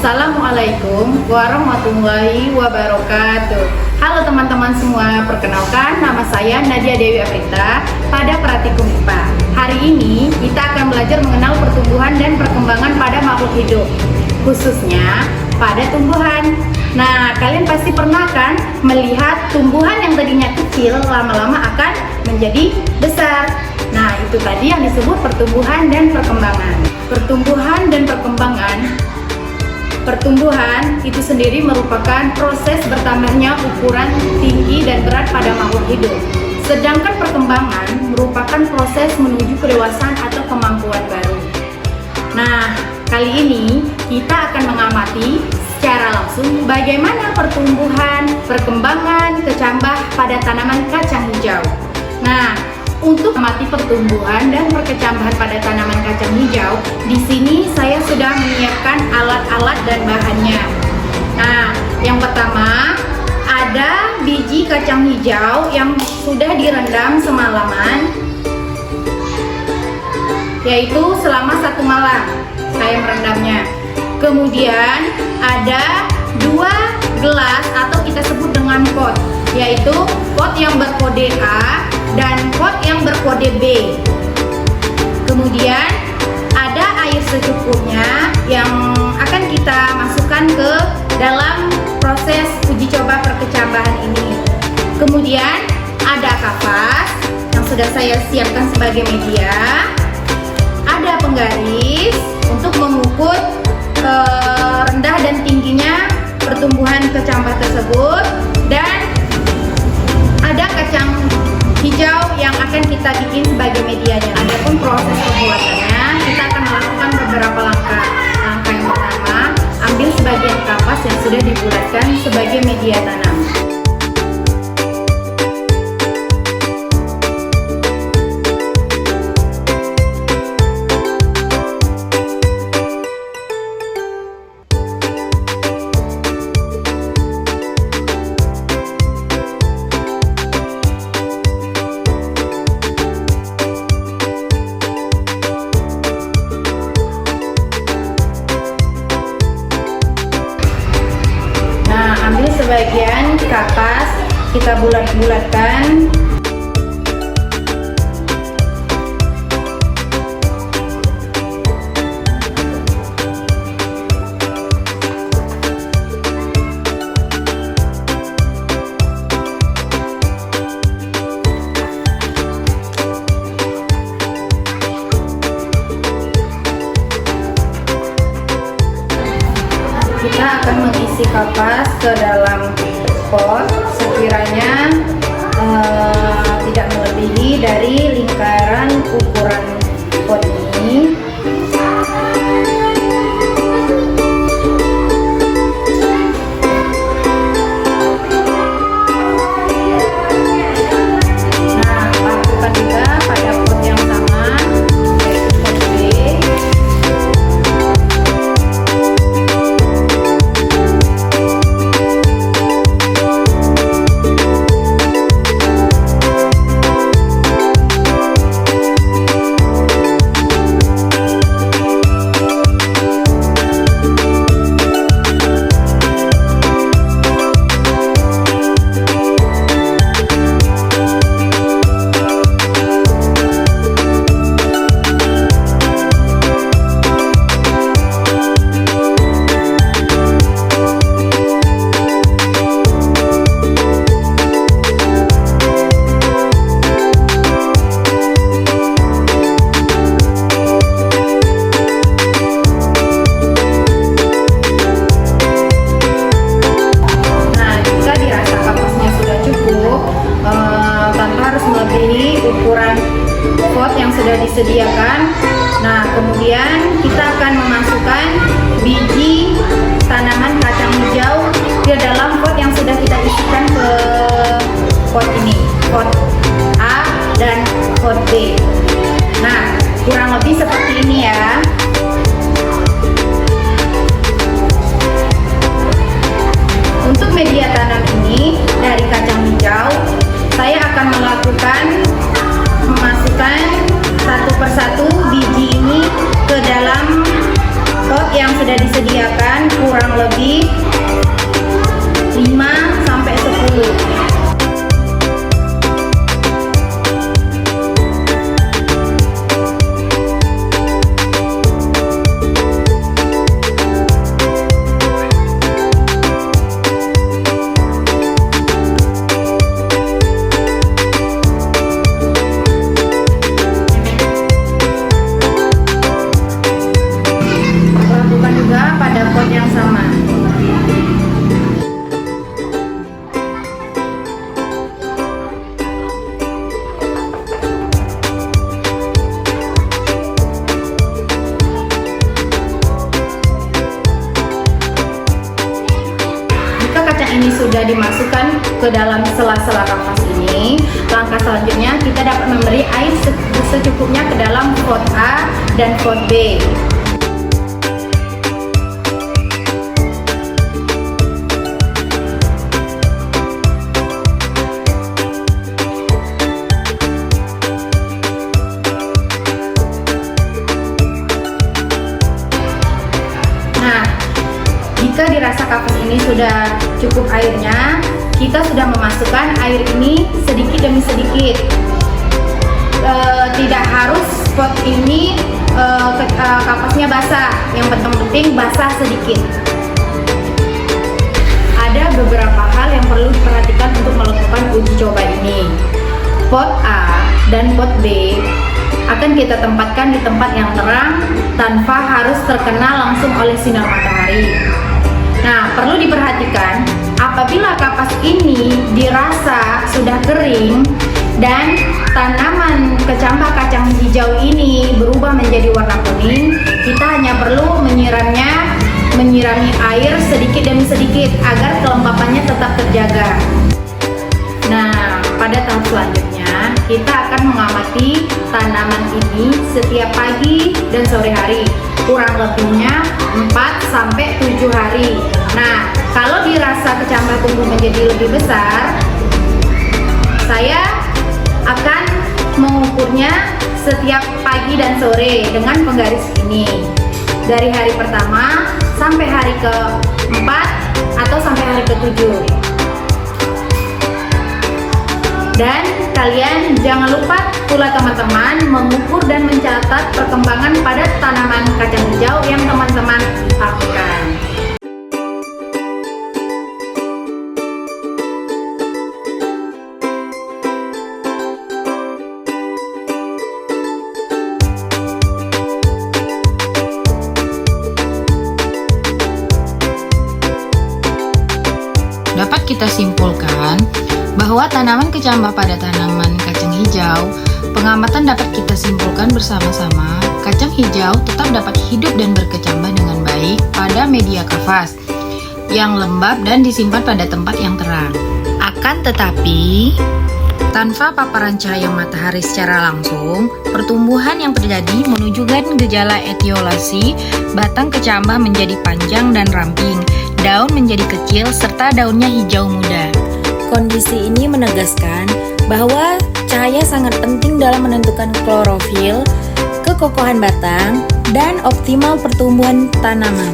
Assalamualaikum warahmatullahi wabarakatuh. Halo teman-teman semua, perkenalkan nama saya Nadia Dewi Afrita pada Pratikum IPA. Hari ini kita akan belajar mengenal pertumbuhan dan perkembangan pada makhluk hidup, khususnya pada tumbuhan. Nah, kalian pasti pernah kan melihat tumbuhan yang tadinya kecil lama-lama akan menjadi besar. Nah, itu tadi yang disebut pertumbuhan dan perkembangan. Pertumbuhan itu sendiri merupakan proses bertambahnya ukuran, tinggi, dan berat pada makhluk hidup. Sedangkan perkembangan merupakan proses menuju kedewasaan atau kemampuan baru. Nah, kali ini kita akan mengamati secara langsung bagaimana pertumbuhan, perkembangan, kecambah pada tanaman kacang hijau. Nah, untuk mengamati pertumbuhan dan perkecambahan pada tanaman kacang hijau, di sini saya sudah menyiapkan alat-alat dan bahannya. Nah, yang pertama ada biji kacang hijau yang sudah direndam semalaman, yaitu selama 1 malam saya merendamnya. Kemudian ada 2 gelas atau kita sebut dengan pot, yaitu pot yang berkode A dan pot yang berkode B. Kemudian ada air secukupnya yang akan kita masukkan ke dalam proses uji coba perkecambahan ini. Kemudian ada kapas yang sudah saya siapkan sebagai media. Ada penggaris untuk mengukur rendah dan tingginya pertumbuhan kecambah tersebut, dan ada kacang hijau yang akan kita bikin sebagai medianya. Adapun proses pembuatannya, kita akan melakukan beberapa langkah. Langkah yang pertama, ambil sebagian kapas yang sudah dibulatkan sebagai media tanam. Ambil sebagian kapas, kita bulat-bulatkan. Kita akan mengisi kapas ke dalam pot sekiranya tidak melebihi dari lingkaran ukuran pot ini. Nah, lakukan juga pada pot yang sama, yaitu pot B. Ukuran pot yang sudah disediakan. Nah, kemudian kita akan memasukkan biji tanaman kacang hijau ke dalam pot yang sudah kita isikan ke pot ini, pot A dan pot B. Nah, kurang lebih seperti ini ya. Untuk media tanam ini dari kacang hijau, saya akan memasukkan satu persatu biji ini ke dalam pot yang sudah disediakan kurang sudah dimasukkan ke dalam sela-sela kapas ini, langkah selanjutnya kita dapat memberi air secukupnya ke dalam pot A dan pot B. Jika dirasa kapas ini sudah cukup airnya, kita sudah memasukkan air ini sedikit demi sedikit. Tidak harus pot ini kapasnya basah, yang penting basah sedikit. Ada beberapa hal yang perlu diperhatikan untuk melakukan uji coba ini. Pot A dan pot B akan kita tempatkan di tempat yang terang tanpa harus terkena langsung oleh sinar matahari. Nah, perlu diperhatikan apabila kapas ini dirasa sudah kering dan tanaman kecambah kacang hijau ini berubah menjadi warna kuning, kita hanya perlu menyirami air sedikit demi sedikit agar kelembapannya tetap terjaga. Nah, pada tahap selanjutnya kita akan mengamati tanaman ini setiap pagi dan sore hari, kurang lebihnya 4-7 hari. Nah, kalau dirasa kecambah tumbuh menjadi lebih besar, saya akan mengukurnya setiap pagi dan sore dengan penggaris ini, dari hari pertama sampai hari ke-4 atau sampai hari ke-7. Dan kalian jangan lupa pula teman-teman mengukur dan mencatat perkembangan pada tanaman kacang hijau yang teman-teman lakukan. Dapat kita simpulkan bahwa tanaman kecambah pada tanaman kacang hijau, pengamatan dapat kita simpulkan bersama-sama, kacang hijau tetap dapat hidup dan berkecambah dengan baik pada media kapas yang lembab dan disimpan pada tempat yang terang. Akan tetapi, tanpa paparan cahaya matahari secara langsung, pertumbuhan yang terjadi menunjukkan gejala etiolasi, batang kecambah menjadi panjang dan ramping, daun menjadi kecil, serta daunnya hijau muda. Kondisi ini menegaskan bahwa cahaya sangat penting dalam menentukan klorofil, kekokohan batang, dan optimal pertumbuhan tanaman.